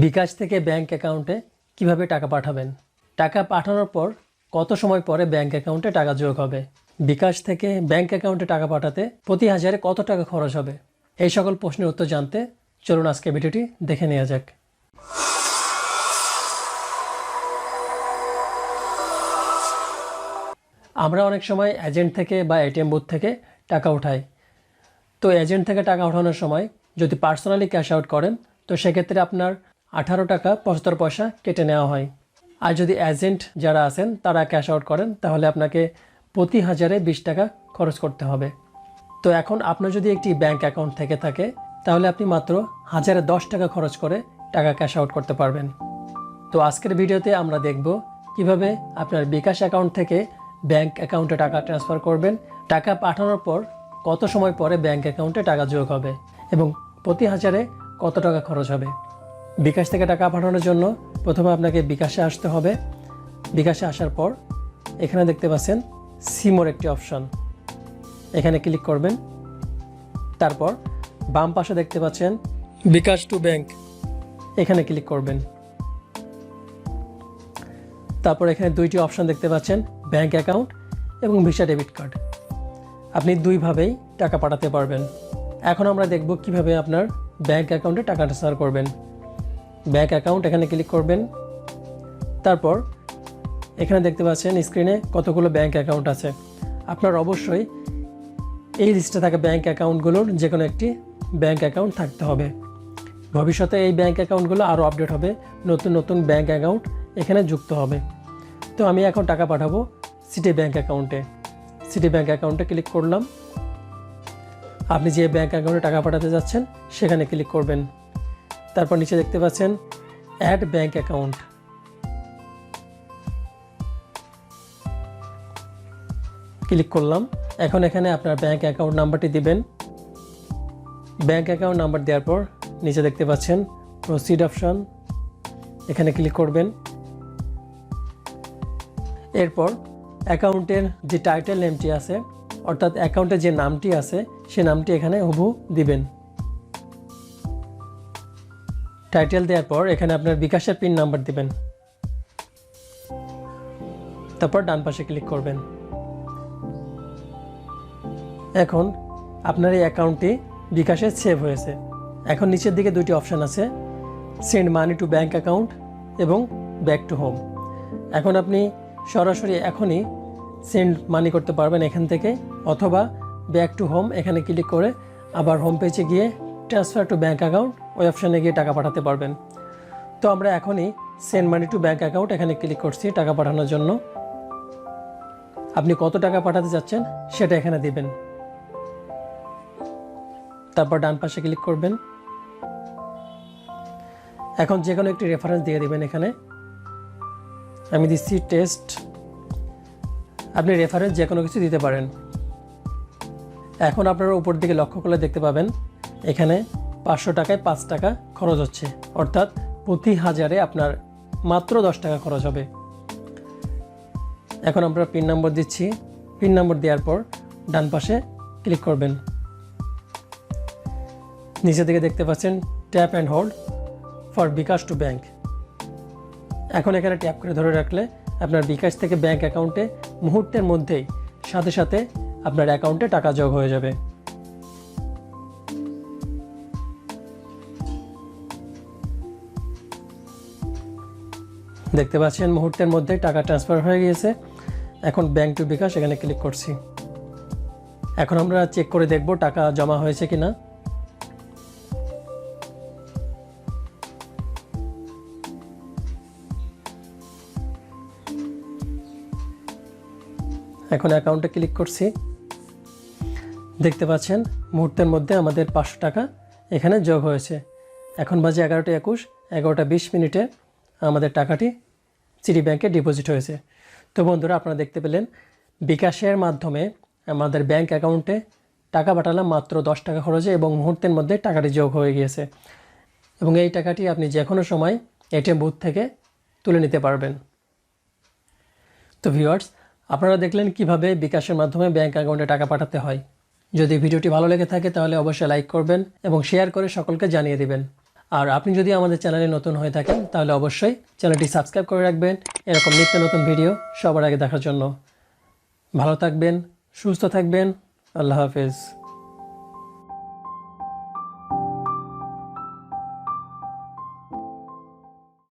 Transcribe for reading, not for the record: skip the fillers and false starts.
বিকাশ থেকে ব্যাংক অ্যাকাউন্টে কিভাবে টাকা পাঠাবেন? টাকা পাঠানোর পর কত সময় পরে ব্যাংক অ্যাকাউন্টে টাকা যোগ হবে? বিকাশ থেকে ব্যাংক অ্যাকাউন্টে টাকা পাঠাতে প্রতি হাজারে কত টাকা খরচ হবে? এই সকল প্রশ্নের উত্তর জানতে চলুন আজকে ভিডিওটি দেখে নেওয়া যাক। আমরা অনেক সময় এজেন্ট থেকে বা এটিএম বুথ থেকে টাকা উঠাই। তো এজেন্ট থেকে টাকা ওঠানোর সময় যদি পার্সোনালি ক্যাশ আউট করেন তো সেক্ষেত্রে আপনার 18 টাকা 75 পয়সা কেটে নেওয়া হয়। আর যদি এজেন্ট যারা আছেন তারা ক্যাশ আউট করেন তাহলে আপনাকে প্রতি হাজারে 20 টাকা খরচ করতে হবে। তো এখন আপনার যদি একটি ব্যাংক অ্যাকাউন্ট থেকে থাকে তাহলে আপনি মাত্র 1010 টাকা খরচ করে টাকা ক্যাশ আউট করতে পারবেন। তো আজকের ভিডিওতে আমরা দেখব কিভাবে আপনার বিকাশ অ্যাকাউন্ট থেকে ব্যাংক অ্যাকাউন্টে টাকা ট্রান্সফার করবেন, টাকা পাঠানোর পর কত সময় পরে ব্যাংক অ্যাকাউন্টে টাকা যোগ হবে এবং প্রতি হাজারে কত টাকা খরচ হবে। বিকাশ থেকে টাকা পাঠানোর জন্য প্রথমে আপনাকে বিকাশে আসতে হবে। বিকাশে আসার পর এখানে দেখতে পাচ্ছেন সিমোর একটি অপশন, এখানে ক্লিক করবেন। তারপর বাম পাশে দেখতে পাচ্ছেন বিকাশ টু ব্যাংক, এখানে ক্লিক করবেন। তারপর এখানে দুইটি অপশন দেখতে পাচ্ছেন, ব্যাংক অ্যাকাউন্ট এবং ভিসা ডেবিট কার্ড। আপনি দুইভাবেই টাকা পাঠাতে পারবেন। এখন আমরা দেখব কিভাবে আপনার ব্যাংক অ্যাকাউন্টে টাকা ট্রান্সফার করবেন। ব্যাংক অ্যাকাউন্ট এখানে ক্লিক করবেন। তারপর এখানে দেখতে পাচ্ছেন স্ক্রিনে কতগুলো ব্যাংক অ্যাকাউন্ট আছে। আপনার অবশ্যই এই লিস্টে থাকা ব্যাংক অ্যাকাউন্টগুলোর যে কোনো একটি ব্যাংক অ্যাকাউন্ট থাকতে হবে। ভবিষ্যতে এই ব্যাংক অ্যাকাউন্টগুলো আরও আপডেট হবে, নতুন নতুন ব্যাংক অ্যাকাউন্ট এখানে যুক্ত হবে। তো আমি এখন টাকা পাঠাবো সিটি ব্যাংক অ্যাকাউন্টে। সিটি ব্যাংক অ্যাকাউন্টে ক্লিক করলাম। আপনি যে ব্যাংক অ্যাকাউন্টে টাকা পাঠাতে যাচ্ছেন সেখানে ক্লিক করবেন। তারপর নিচে দেখতে পাচ্ছেন অ্যাড ব্যাংক অ্যাকাউন্ট, ক্লিক করলাম। এখন এখানে আপনার ব্যাংক অ্যাকাউন্ট নাম্বারটি দিবেন। ব্যাংক অ্যাকাউন্ট নাম্বার দেওয়ার পর নিচে দেখতে পাচ্ছেন প্রসিড অপশন, এখানে ক্লিক করবেন। এরপর অ্যাকাউন্টের যে টাইটেল নেমটি আছে অর্থাৎ অ্যাকাউন্টের যে নামটি আছে সে নামটি এখানে হুবহু দিবেন। টাইটেল দেওয়ার পর এখানে আপনার বিকাশের পিন নাম্বার দিবেন। তারপর ডান পাশে ক্লিক করবেন। এখন আপনার এই অ্যাকাউন্টটি বিকাশে সেভ হয়েছে। এখন নিচের দিকে দুইটি অপশান আছে, send money to bank account এবং ব্যাক টু হোম। এখন আপনি সরাসরি এখনই সেন্ড মানি করতে পারবেন এখান থেকে, অথবা ব্যাক টু হোম এখানে ক্লিক করে আবার হোম পেজে গিয়ে ট্রান্সফার টু ব্যাংক অ্যাকাউন্ট ওই অপশানে গিয়ে টাকা পাঠাতে পারবেন। তো আমরা এখনই send money to bank account এখানে ক্লিক করছি টাকা পাঠানোর জন্য। আপনি কত টাকা পাঠাতে যাচ্ছেন সেটা এখানে দিবেন। তারপর ডান পাশে ক্লিক করবেন। এখন যে কোনো একটি রেফারেন্স দিয়ে দিবেন। এখানে আমি দিচ্ছি টেস্ট। আপনি রেফারেন্স যে কোনো কিছু দিতে পারেন। এখন আপনারা উপর দিকে লক্ষ্য করলে দেখতে পাবেন এখানে 500 টাকায় 5 টাকা খরচ হচ্ছে, অর্থাৎ প্রতি হাজারে আপনার মাত্র 10 টাকা খরচ হবে। এখন আমরা পিন নম্বর দিচ্ছি। পিন নম্বর দেওয়ার পর ডান পাশে ক্লিক করবেন। নিচে দিকে দেখতে পাচ্ছেন tap and hold for bKash to bank. এখন এখানে ট্যাপ করে ধরে রাখলে আপনার বিকাশ থেকে ব্যাংক অ্যাকাউন্টে মুহূর্তের মধ্যেই সাথে সাথে আপনার অ্যাকাউন্টে টাকা যোগ হয়ে যাবে। দেখতে পাচ্ছেন মুহূর্তের মধ্যে টাকা ট্রান্সফার হয়ে গিয়েছে। এখন ব্যাংক টু বিকাশ এখানে ক্লিক করছি। এখন আমরা চেক করে দেখব টাকা জমা হয়েছে কিনা। এখন অ্যাকাউন্টে ক্লিক করছি। দেখতে পাচ্ছেন মুহূর্তের মধ্যে আমাদের 500 টাকা এখানে যোগ হয়েছে। এখন বাজে 11টা 21, 11টা 20 মিনিটে আমাদের টাকাটি সিটি ব্যাংকে ডিপোজিট হয়েছে। তো বন্ধুরা, আপনারা দেখতে পেলেন বিকাশের মাধ্যমে আমাদের ব্যাংক অ্যাকাউন্টে টাকা পাঠালাম মাত্র 10 টাকা খরচে এবং মুহূর্তের মধ্যে টাকাটি যোগ হয়ে গিয়েছে এবং এই টাকাটি আপনি যে কোনো সময় এটিএম বুথ থেকে তুলে নিতে পারবেন। তো ভিউয়ার্স, আপনারা দেখলেন কিভাবে বিকাশের মাধ্যমে ব্যাংক অ্যাকাউন্টে টাকা পাঠাতে হয়। যদি ভিডিওটি ভালো লেগে থাকে তাহলে অবশ্যই লাইক করবেন এবং শেয়ার করে সকলকে জানিয়ে দিবেন। আর আপনি যদি আমাদের চ্যানেলে নতুন হয়ে থাকেন তাহলে অবশ্যই চ্যানেলটি সাবস্ক্রাইব করে রাখবেন এরকম নিত্য নতুন ভিডিও সবার আগে দেখার জন্য। ভালো থাকবেন, সুস্থ থাকবেন। আল্লাহ হাফেজ।